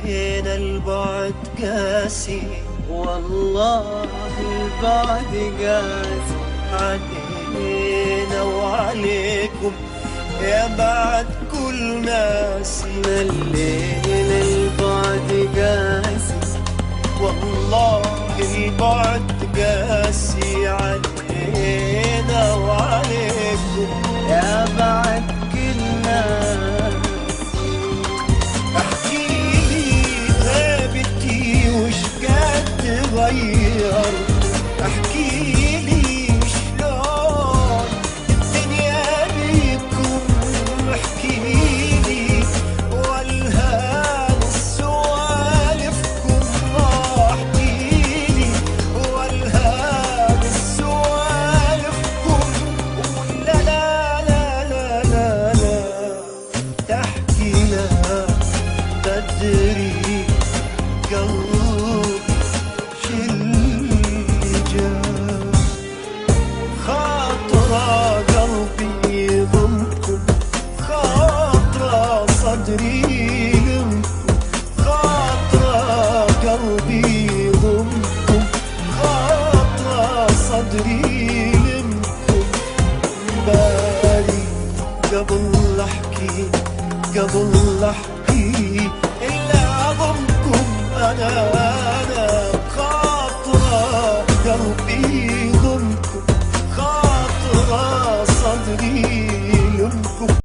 علينا البعد قاسي، والله البعد قاسي علينا وعليكم يا بعد كل ناسي. ملينا البعد قاسي، والله البعد قاسي علينا وعليكم يا بعد كل ناسي. احكيلي غيبتي وش قد تغير، احكيلي شلون الدنيا بيكم، احكيلي والهان سوالفكم، احكيلي والهان سوالفكم. ولا لا لا لا لا لا تحكي لها بدري قلبي شلي جاب، خاطرة قلبي يضمكم، خاطرة صدري يمكم، خاطرة قلبي يضمكم، خاطرة صدري يمكم. بالي قبل احكي قبل احكي